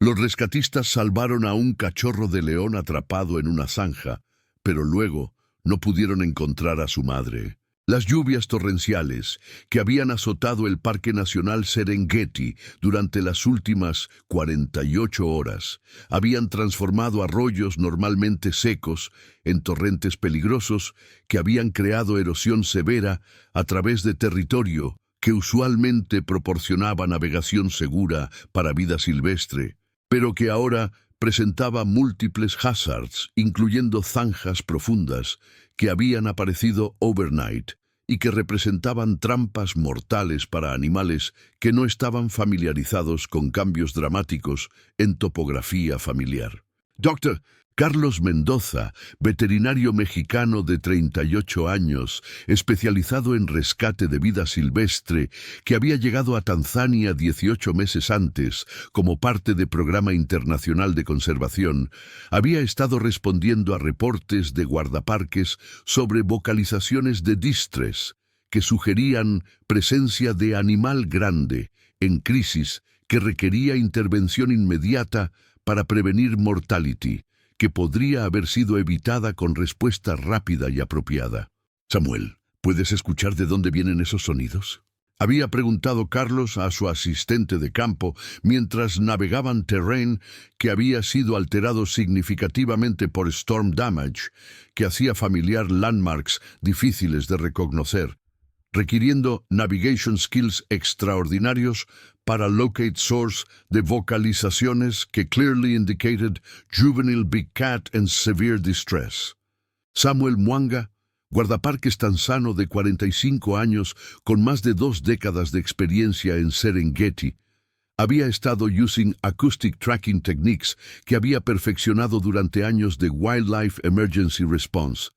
Los rescatistas salvaron a un cachorro de león atrapado en una zanja, pero luego no pudieron encontrar a su madre. Las lluvias torrenciales que habían azotado el Parque Nacional Serengeti durante las últimas 48 horas habían transformado arroyos normalmente secos en torrentes peligrosos que habían creado erosión severa a través de territorio que usualmente proporcionaba navegación segura para vida silvestre, pero que ahora presentaba múltiples hazards, incluyendo zanjas profundas, que habían aparecido overnight y que representaban trampas mortales para animales que no estaban familiarizados con cambios dramáticos en topografía familiar. Dr. Carlos Mendoza, veterinario mexicano de 38 años, especializado en rescate de vida silvestre, que había llegado a Tanzania 18 meses antes como parte del Programa Internacional de Conservación, había estado respondiendo a reportes de guardaparques sobre vocalizaciones de distress que sugerían presencia de animal grande en crisis que requería intervención inmediata para prevenir mortality, que podría haber sido evitada con respuesta rápida y apropiada. Samuel, ¿puedes escuchar de dónde vienen esos sonidos? Había preguntado Carlos a su asistente de campo mientras navegaban terreno que había sido alterado significativamente por storm damage, que hacía familiar landmarks difíciles de reconocer, requiriendo navigation skills extraordinarios para locate source de vocalizaciones que clearly indicated juvenile big cat en severe distress. Samuel Mwanga, guardaparques tanzano de 45 años con más de 2 décadas de experiencia en Serengeti, había estado using acoustic tracking techniques que había perfeccionado durante años de Wildlife Emergency Response,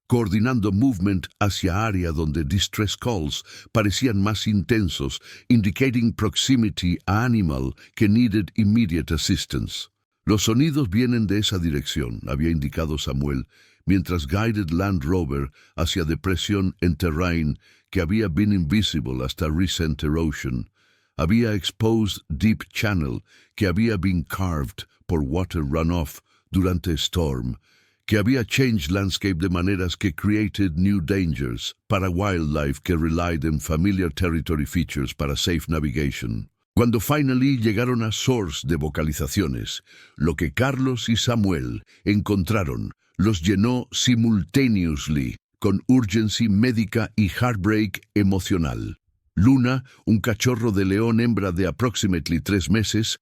coordinando movement hacia área donde distress calls parecían más intensos, indicating proximity a animal que needed immediate assistance. Los sonidos vienen de esa dirección, había indicado Samuel, mientras guided Land Rover hacia depresión en terrain que había been invisible hasta recent erosion. Había exposed deep channel que había been carved por water runoff durante storm, que había changed landscape de maneras que created new dangers para wildlife que relied en familiar territory features para safe navigation. Cuando finally llegaron a source de vocalizaciones, lo que Carlos y Samuel encontraron los llenó simultaneously con urgency médica y heartbreak emocional. Luna, un cachorro de león hembra de approximately 3 meses,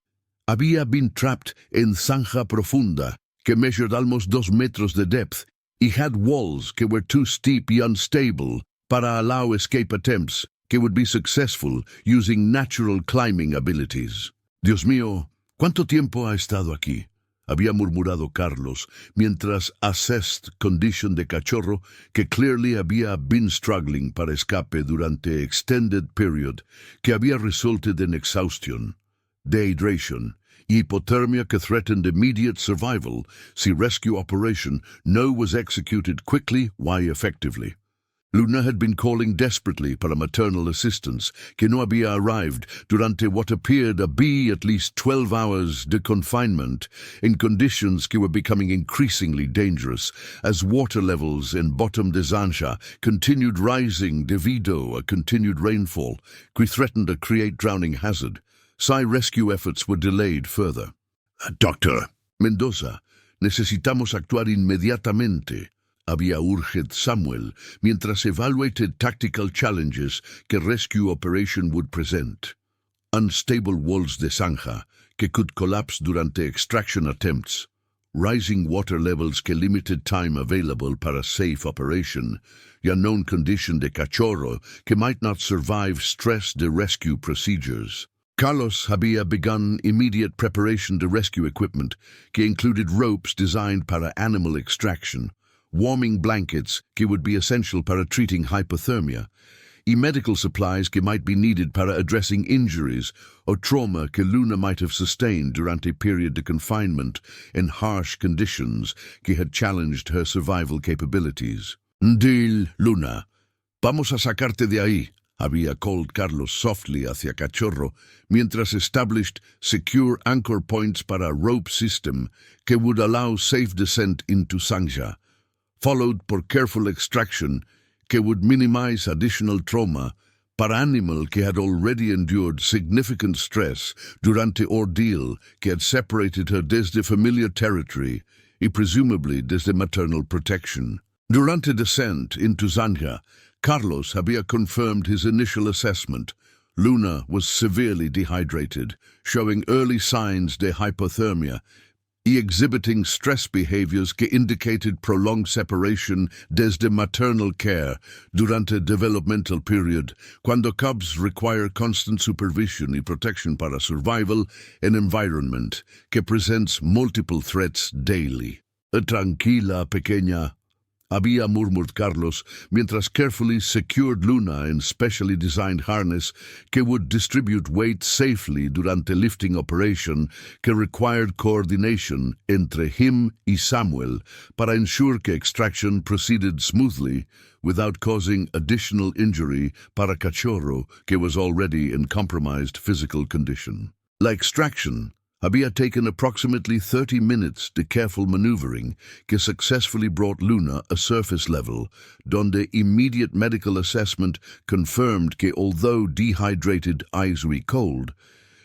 había been trapped en zanja profunda, que measured almost 2 metros de depth, y had walls que were too steep y unstable para allow escape attempts que would be successful using natural climbing abilities. Dios mío, ¿cuánto tiempo ha estado aquí?, había murmurado Carlos, mientras assessed condition de cachorro que clearly había been struggling para escape durante extended period, que había resulted in exhaustion, dehydration, hypothermia que threatened immediate survival si rescue operation no was executed quickly y effectively. Luna had been calling desperately para maternal assistance, que no había arrived durante what appeared to be at least 12 hours de confinement, in conditions que were becoming increasingly dangerous, as water levels in bottom de zanja continued rising debido a continued rainfall, que threatened to create drowning hazard. Rescue efforts were delayed further. Doctor Mendoza, necesitamos actuar inmediatamente, había urged Samuel, mientras evaluated tactical challenges que rescue operation would present. Unstable walls de zanja, que could collapse durante extraction attempts. Rising water levels que limited time available para safe operation. Y unknown condition de cachorro que might not survive stress de rescue procedures. Carlos había begun immediate preparation to rescue equipment, que included ropes designed para animal extraction, warming blankets que would be essential para treating hypothermia, y medical supplies que might be needed para addressing injuries or trauma que Luna might have sustained durante a period de confinement in harsh conditions que had challenged her survival capabilities. Deal, Luna. Vamos a sacarte de ahí, había called Carlos softly hacia cachorro, mientras established secure anchor points para rope system que would allow safe descent into zanja, followed por careful extraction que would minimize additional trauma para animal que had already endured significant stress durante ordeal que had separated her desde familiar territory y presumably desde maternal protection. Durante descent into zanja, Carlos había confirmed his initial assessment. Luna was severely dehydrated, showing early signs de hypothermia y exhibiting stress behaviors que indicated prolonged separation desde maternal care durante developmental period, cuando cubs require constant supervision y protection para survival in environment que presents multiple threats daily. Tranquila, pequeña, había murmured Carlos, mientras carefully secured Luna in specially designed harness que would distribute weight safely durante lifting operation que required coordination entre him y Samuel para ensure que extraction proceeded smoothly without causing additional injury para cachorro que was already in compromised physical condition. La extraction había taken approximately 30 minutes de careful maneuvering que successfully brought Luna a surface level, donde immediate medical assessment confirmed que although dehydrated icy cold,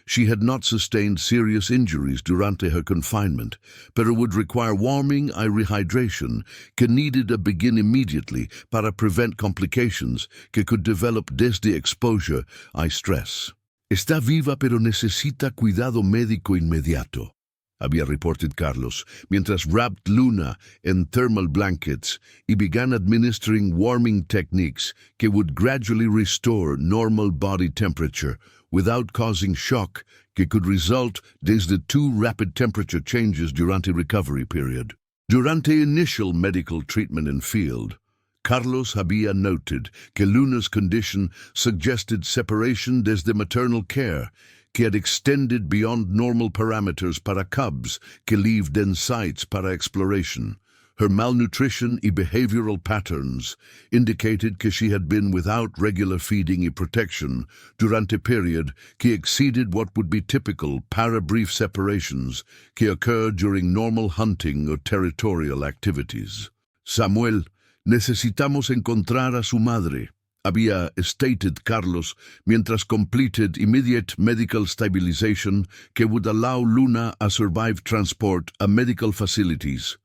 she had not sustained serious injuries durante her confinement, pero would require warming y rehydration que needed a begin immediately para prevent complications que could develop desde exposure y stress. Está viva pero necesita cuidado médico inmediato, había reported Carlos, mientras wrapped Luna in thermal blankets y began administering warming techniques que would gradually restore normal body temperature without causing shock que could result desde too rapid temperature changes durante recovery period. Durante initial medical treatment in field, Carlos había noted que Luna's condition suggested separation desde maternal care, que had extended beyond normal parameters para cubs que leave den sites para exploration. Her malnutrition y behavioral patterns indicated que she had been without regular feeding y protection durante period que exceeded what would be typical para-brief separations que occur during normal hunting or territorial activities. Samuel, necesitamos encontrar a su madre, había stated Carlos, mientras completed immediate medical stabilization que would allow Luna a survive transport a medical facilities,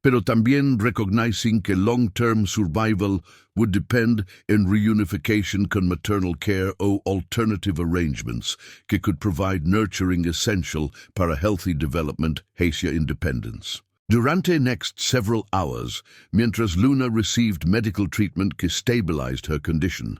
pero también recognizing que long-term survival would depend en reunification con maternal care o alternative arrangements que could provide nurturing essential para healthy development hacia independence. Durante next several hours, mientras Luna received medical treatment que stabilized her condition,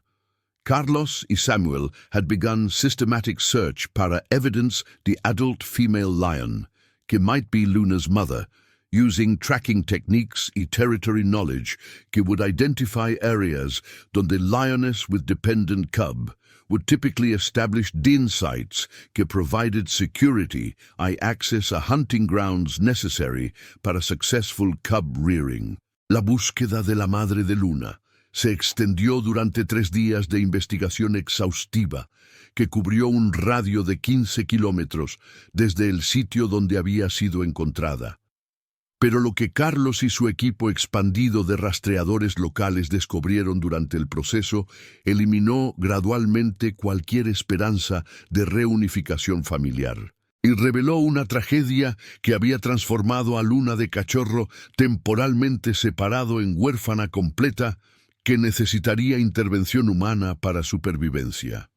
Carlos y Samuel had begun systematic search para evidence the adult female lion, que might be Luna's mother, using tracking techniques y territory knowledge que would identify areas donde lioness with dependent cub would typically establish den sites que provided security y access a hunting grounds necessary para successful cub rearing. La búsqueda de la madre de Luna se extendió durante 3 días de investigación exhaustiva que cubrió un radio de 15 kilómetros desde el sitio donde había sido encontrada. Pero lo que Carlos y su equipo expandido de rastreadores locales descubrieron durante el proceso eliminó gradualmente cualquier esperanza de reunificación familiar y reveló una tragedia que había transformado a Luna de cachorro temporalmente separado en huérfana completa que necesitaría intervención humana para supervivencia.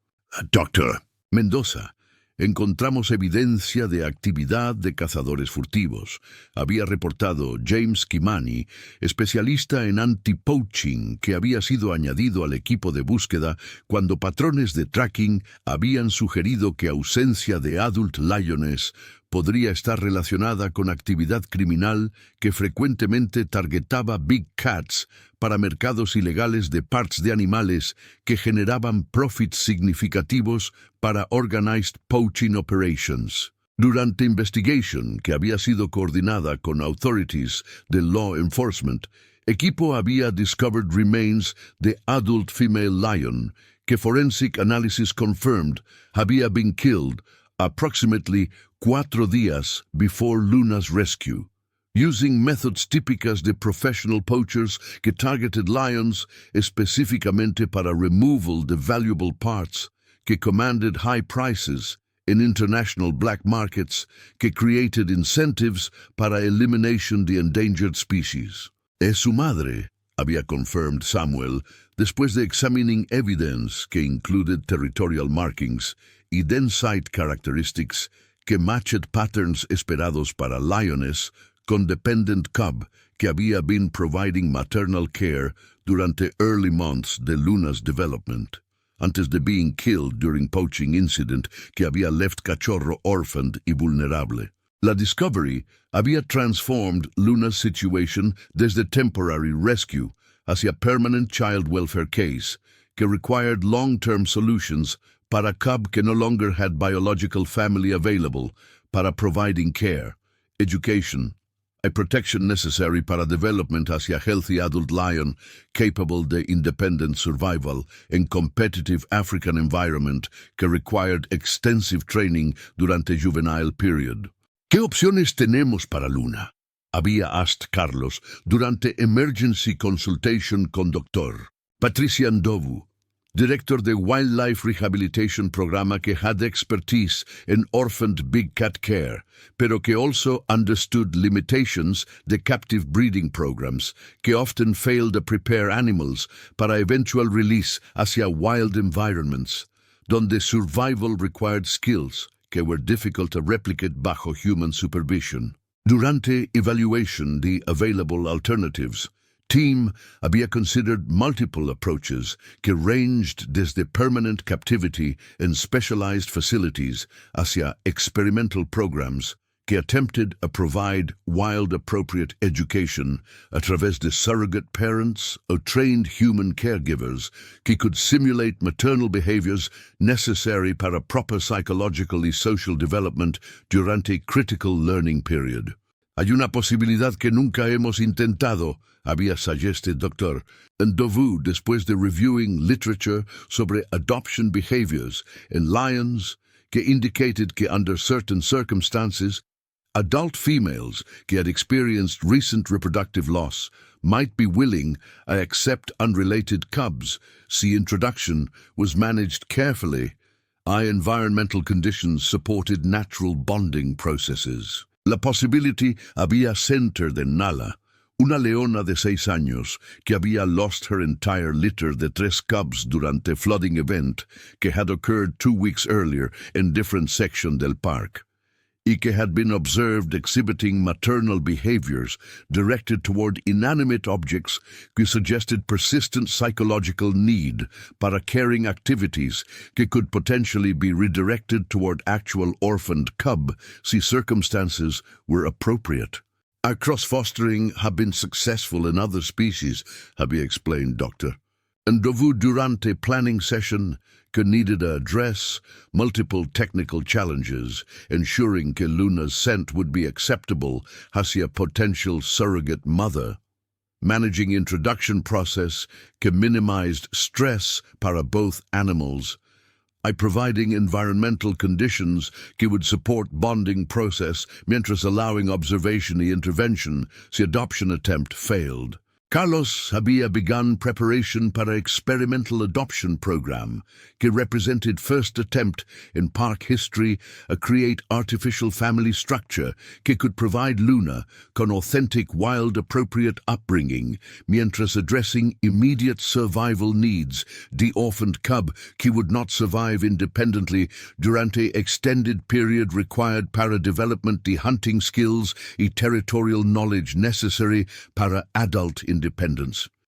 Doctor Mendoza, encontramos evidencia de actividad de cazadores furtivos, había reportado James Kimani, especialista en anti-poaching que había sido añadido al equipo de búsqueda cuando patrones de tracking habían sugerido que ausencia de adult lioness podría estar relacionada con actividad criminal que frecuentemente targetaba big cats para mercados ilegales de parts de animales que generaban profits significativos para organized poaching operations. Durante investigation que había sido coordinada con authorities de law enforcement, equipo había discovered remains de adult female lion que forensic analysis confirmed había been killed approximately 4 días before Luna's rescue, using methods típicas de professional poachers que targeted lions específicamente para removal de valuable parts que commanded high prices in international black markets que created incentives para elimination de endangered species. Es su madre, había confirmed Samuel, después de examining evidence que included territorial markings y then site characteristics que matched patterns esperados para lioness con dependent cub que había been providing maternal care durante early months de Luna's development, antes de being killed during poaching incident que había left cachorro orphaned y vulnerable. La discovery había transformed Luna's situation desde temporary rescue hacia permanent child welfare case, que required long-term solutions para cub que no longer had biological family available para providing care, education, and protection necessary para development hacia healthy adult lion capable de independent survival in competitive African environment que required extensive training durante juvenile period. ¿Qué opciones tenemos para Luna?, había asked Carlos durante emergency consultation con Dr. Patricia Ndovu, director de Wildlife Rehabilitation Programa que had expertise in orphaned big cat care, pero que also understood limitations de captive breeding programs que often fail to prepare animals para eventual release hacia wild environments, donde survival required skills que were difficult to replicate bajo human supervision. Durante evaluation de available alternatives, team había considered multiple approaches que ranged desde permanent captivity in specialized facilities hacia experimental programs que attempted to provide wild-appropriate education a través de surrogate parents or trained human caregivers que could simulate maternal behaviors necessary para proper psychological y social development durante critical learning period. Hay una posibilidad que nunca hemos intentado, había suggested Dr. Ndovu después de reviewing literature sobre adoption behaviors in lions que indicated que under certain circumstances, adult females que had experienced recent reproductive loss might be willing to accept unrelated cubs si introduction was managed carefully, environmental conditions supported natural bonding processes. La possibility había centered en Nala, una leona de 6 años que había lost her entire litter de 3 cubs durante flooding event que had occurred 2 weeks earlier in different sections del parque, y que had been observed exhibiting maternal behaviors directed toward inanimate objects que suggested persistent psychological need para caring activities que could potentially be redirected toward actual orphaned cub si circumstances were appropriate. Our cross-fostering have been successful in other species, había explained Dr. Ndovu durante planning session que needed to address multiple technical challenges, ensuring que Luna's scent would be acceptable hacia potential surrogate mother, managing introduction process que minimized stress para both animals, by providing environmental conditions que would support bonding process mientras allowing observation y intervention si adoption attempt failed. Carlos había begun preparation para experimental adoption program que represented first attempt in park history to create artificial family structure que could provide Luna con authentic wild appropriate upbringing mientras addressing immediate survival needs the orphaned cub que would not survive independently durante extended period required para development de hunting skills y territorial knowledge necessary para adult independence.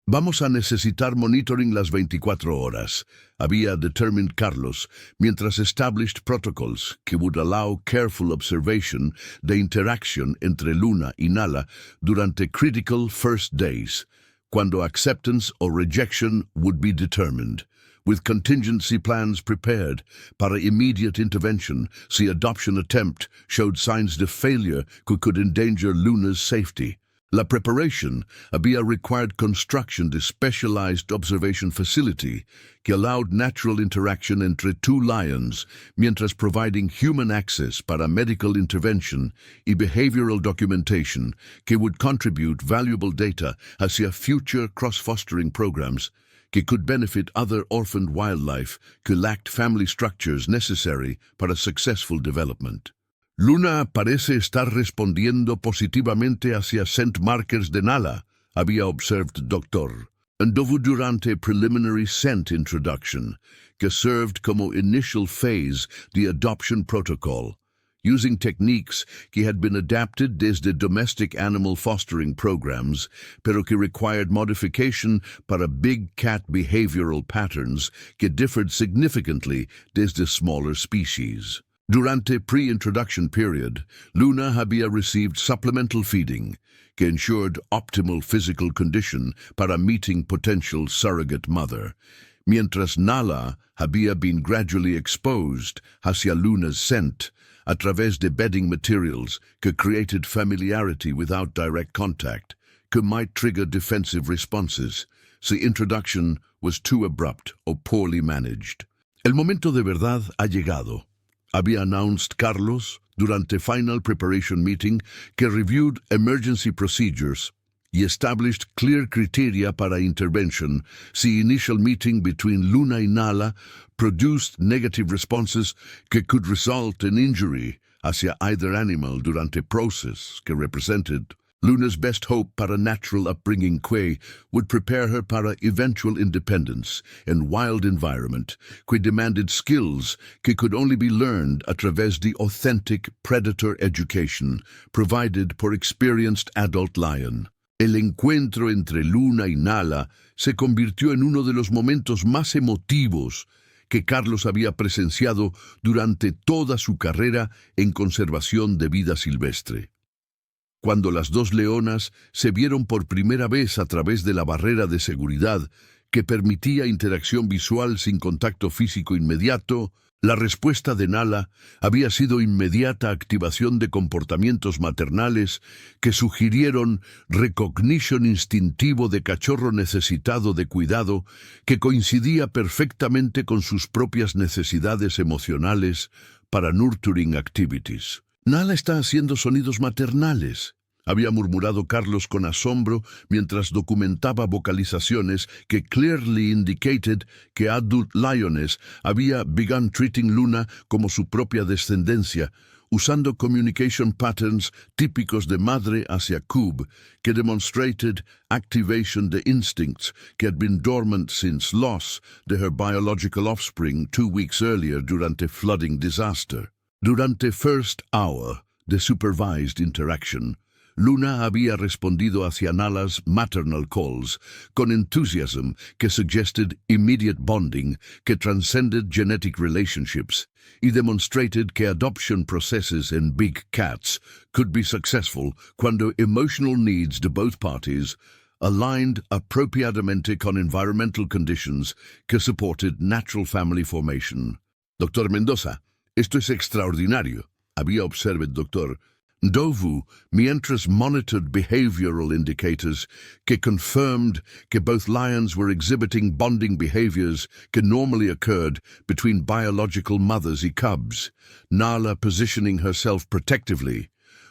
Vamos a necesitar monitoring las 24 horas, había determined Carlos, mientras established protocols que would allow careful observation de interacción entre Luna y Nala durante critical first days, cuando acceptance or rejection would be determined, with contingency plans prepared para immediate intervention si adoption attempt showed signs of failure que could endanger Luna's safety. La preparation había required construction de specialized observation facility que allowed natural interaction entre two lions, mientras providing human access para medical intervention y behavioral documentation que would contribute valuable data hacia future cross-fostering programs que could benefit other orphaned wildlife que lacked family structures necessary para successful development. Luna parece estar respondiendo positivamente hacia scent markers de Nala, había observed Doctor. Anduvo durante preliminary scent introduction, que served como initial phase the adoption protocol, using techniques que had been adapted desde domestic animal fostering programs, pero que required modification para big cat behavioral patterns que differed significantly desde smaller species. Durante pre-introduction period, Luna había received supplemental feeding, que ensured optimal physical condition para meeting potential surrogate mother, mientras Nala había been gradually exposed hacia Luna's scent a través de bedding materials que created familiarity without direct contact, que might trigger defensive responses si introduction was too abrupt or poorly managed. El momento de verdad ha llegado, había announced Carlos durante final preparation meeting que reviewed emergency procedures y established clear criteria para intervention si initial meeting between Luna y Nala produced negative responses que could result in injury hacia either animal durante process que represented Luna's best hope para natural upbringing que would prepare her para eventual independence in wild environment que demanded skills que could only be learned a través de authentic predator education provided por experienced adult lion. El encuentro entre Luna y Nala se convirtió en uno de los momentos más emotivos que Carlos había presenciado durante toda su carrera en conservación de vida silvestre. Cuando las dos leonas se vieron por primera vez a través de la barrera de seguridad que permitía interacción visual sin contacto físico inmediato, la respuesta de Nala había sido inmediata activación de comportamientos maternales que sugirieron recognition instintivo de cachorro necesitado de cuidado que coincidía perfectamente con sus propias necesidades emocionales para nurturing activities. Nala está haciendo sonidos maternales, había murmurado Carlos con asombro mientras documentaba vocalizaciones que clearly indicated que adult lioness había begun treating Luna como su propia descendencia, usando communication patterns típicos de madre hacia cub que demonstrated activation de instincts que had been dormant since loss de her biological offspring 2 weeks earlier durante flooding disaster. Durante first hour de supervised interaction, Luna había respondido hacia Nala's maternal calls con enthusiasm que suggested immediate bonding que transcended genetic relationships y demonstrated que adoption processes in big cats could be successful cuando emotional needs de both parties aligned apropiadamente con environmental conditions que supported natural family formation. Doctor Mendoza, esto es extraordinario, había observado el doctor. Dovu, mientras monitored behavioral indicators que confirmed que both lions were exhibiting bonding behaviors que normally occurred between biological mothers y cubs, Nala positioning herself protectively,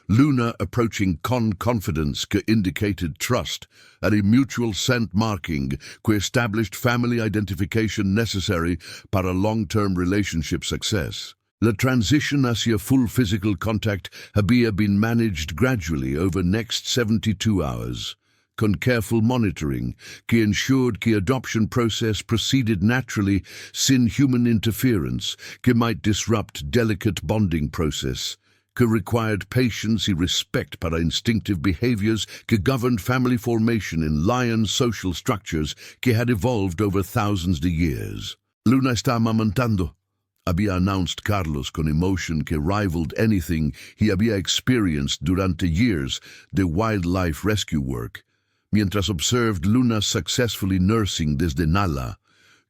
Luna approaching confidence que indicated trust, and a mutual scent marking que established family identification necessary para long-term relationship success. The transition hacia full physical contact había been managed gradually over next 72 hours, con careful monitoring que ensured que adoption process proceeded naturally sin human interference que might disrupt delicate bonding process, que required patience y respect para instinctive behaviors que governed family formation in lion social structures que had evolved over thousands of years. Luna está amamantando, había announced Carlos con emotion que rivaled anything he había experienced durante years de wildlife rescue work, mientras observed Luna successfully nursing desde Nala,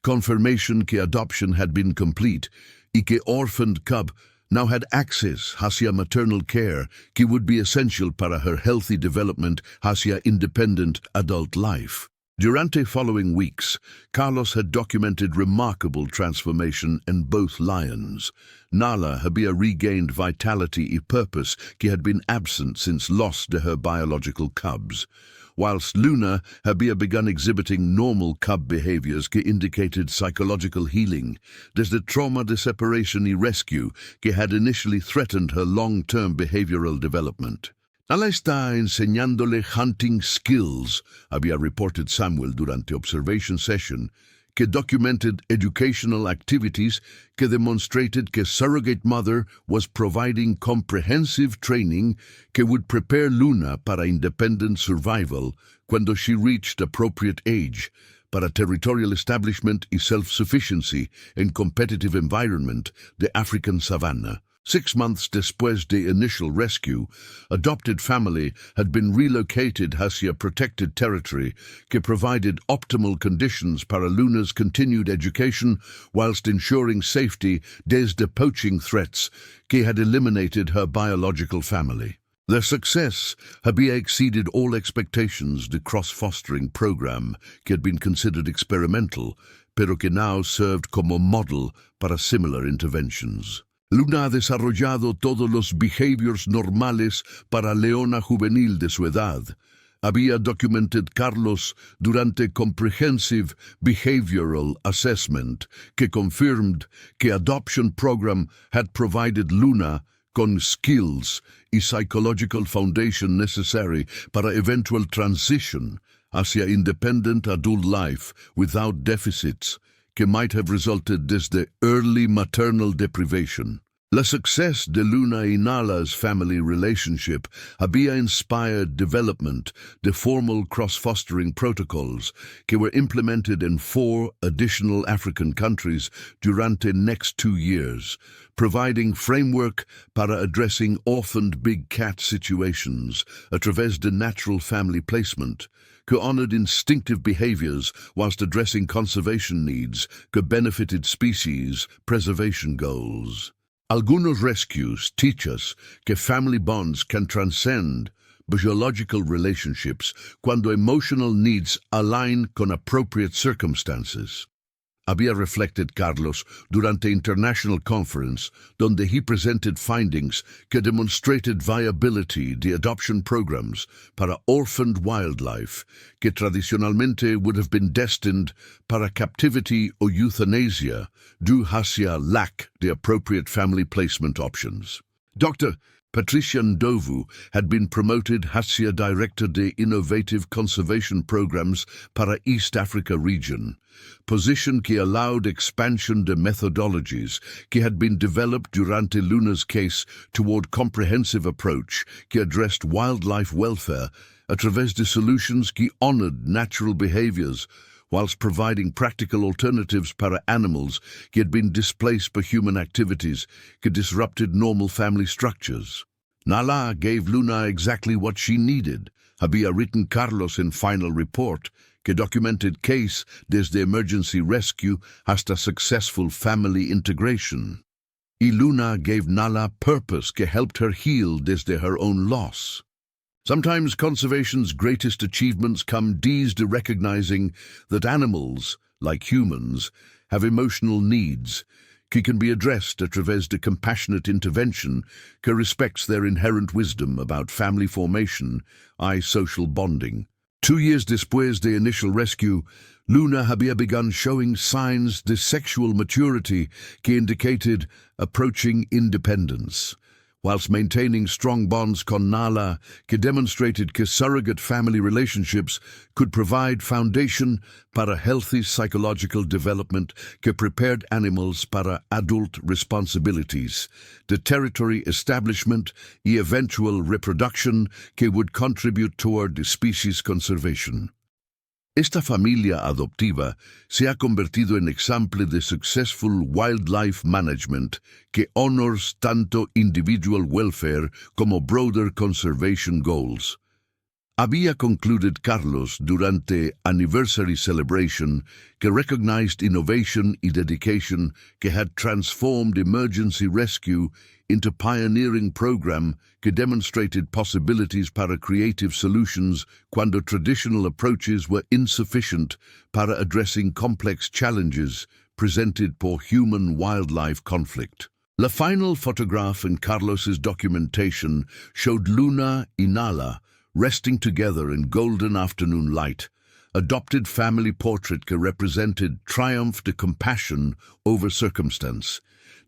confirmation que adoption had been complete y que orphaned cub now had access hacia maternal care que would be essential para her healthy development hacia independent adult life. Durante following weeks, Carlos had documented remarkable transformation in both lions. Nala había regained vitality y purpose que had been absent since loss to her biological cubs, whilst Luna había begun exhibiting normal cub behaviors que indicated psychological healing desde trauma de separation y rescue que had initially threatened her long-term behavioral development. Nala está enseñándole hunting skills, había reported Samuel durante observation session, que documented educational activities que demonstrated que surrogate mother was providing comprehensive training que would prepare Luna para independent survival cuando she reached appropriate age, para territorial establishment y self-sufficiency in competitive environment de African savanna. 6 months después de initial rescue, adopted family had been relocated hacia protected territory que provided optimal conditions para Luna's continued education whilst ensuring safety desde poaching threats que had eliminated her biological family. Their success había exceeded all expectations de cross-fostering program que had been considered experimental, pero que now served como model para similar interventions. Luna ha desarrollado todos los behaviors normales para leona juvenil de su edad. Había documented Carlos durante comprehensive behavioral assessment que confirmed que adoption program had provided Luna con skills y psychological foundation necessary para eventual transition hacia independent adult life without deficits que might have resulted desde early maternal deprivation. La success de Luna y Nala's family relationship había inspired development de formal cross-fostering protocols que were implemented in 4 additional African countries durante next 2 years, providing framework para addressing orphaned big cat situations a través de natural family placement, que honored instinctive behaviors whilst addressing conservation needs que benefited species preservation goals. Algunos rescues teach us que family bonds can transcend biological relationships cuando emotional needs align con appropriate circumstances. Había reflected Carlos durante international conference donde he presented findings que demonstrated viability de adoption programs para orphaned wildlife que tradicionalmente would have been destined para captivity o euthanasia due hacia lack de appropriate family placement options. Dr. Patricia Ndovu had been promoted hacia Director de Innovative Conservation Programs para East Africa region, position que allowed expansion de methodologies que had been developed durante Luna's case toward comprehensive approach que addressed wildlife welfare a través de solutions que honored natural behaviors whilst providing practical alternatives para animals que had been displaced by human activities que disrupted normal family structures. Nala gave Luna exactly what she needed. Había written Carlos in final report que documented case desde emergency rescue hasta successful family integration. Y Luna gave Nala purpose que helped her heal desde her own loss. Sometimes conservation's greatest achievements come desde recognizing that animals, like humans, have emotional needs que can be addressed a través de compassionate intervention que respects their inherent wisdom about family formation y social bonding. 2 years después de initial rescue, Luna había begun showing signs de sexual maturity que indicated approaching independence, whilst maintaining strong bonds con Nala que demonstrated que surrogate family relationships could provide foundation para healthy psychological development que prepared animals para adult responsibilities, the territory establishment y eventual reproduction que would contribute toward the species conservation. Esta familia adoptiva se ha convertido en ejemplo de successful wildlife management que honors tanto individual welfare como broader conservation goals. Había concluded Carlos durante anniversary celebration que recognized innovation y dedication que had transformed emergency rescue into pioneering program que demonstrated possibilities para creative solutions cuando traditional approaches were insufficient para addressing complex challenges presented por human-wildlife conflict. La final photograph in Carlos's documentation showed Luna y Nala resting together in golden afternoon light, adopted family portrait que represented triumph de compassion over circumstance,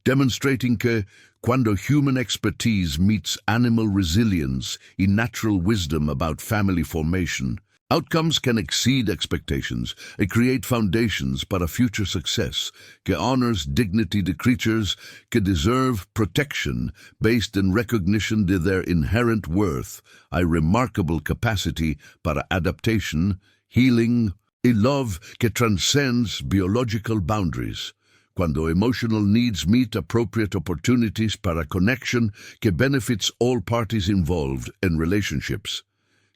demonstrating que cuando human expertise meets animal resilience y natural wisdom about family formation, outcomes can exceed expectations and create foundations para future success que honors dignity de creatures que deserve protection based in recognition de their inherent worth, a remarkable capacity para adaptation, healing, y love que transcends biological boundaries. Cuando emotional needs meet appropriate opportunities para connection que benefits all parties involved in relationships,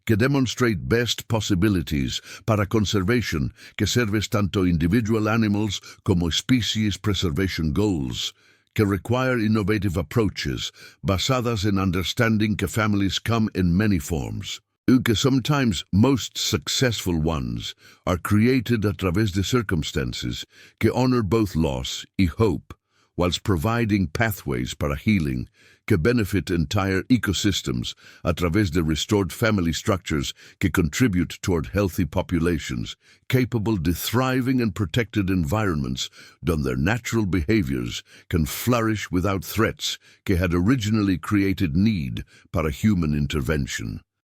que demonstrate best possibilities para conservation que serves tanto individual animals como species preservation goals, que require innovative approaches basadas in understanding que families come in many forms, y que sometimes most successful ones are created a través de circumstances que honor both loss y hope, whilst providing pathways para healing que benefit entire ecosystems a través de restored family structures que contribute toward healthy populations, capable de thriving in protected environments donde their natural behaviors can flourish without threats que had originally created need para human intervention.